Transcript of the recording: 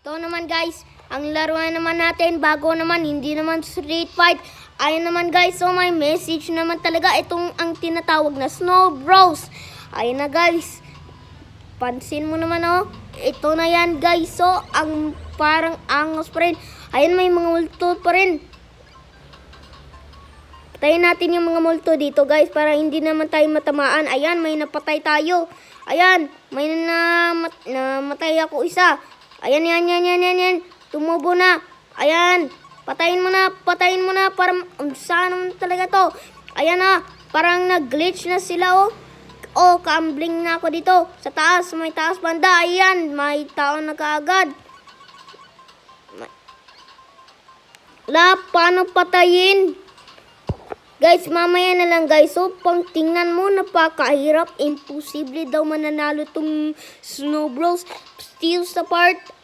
Ito naman guys, ang laruan naman natin, bago naman, hindi naman street fight. Ayun naman guys, so may message naman talaga. Itong ang tinatawag na Snow Bros. Ayun na guys, pansin mo naman oh. Ito na yan guys, so ang parang angos pa rin. Ayun, may mga multo pa rin. Patayin natin yung mga multo dito guys, para hindi naman tayo matamaan. Ayan, may napatay tayo. Ayan, may namatay ako isa. Ayan, yan. Tumubo na. Ayan, patayin mo na. Para, saan naman talaga to? Ayan na, parang nag-glitch na sila oh. Oh, kaambling na ako dito. Sa taas, may taas banda. Ayan, may tao na kaagad. Wala, paano patayin? Guys, mamaya na lang guys. So, pang tingnan mo, napakahirap. Imposible daw mananalo tong Snow Bros. Steals apart.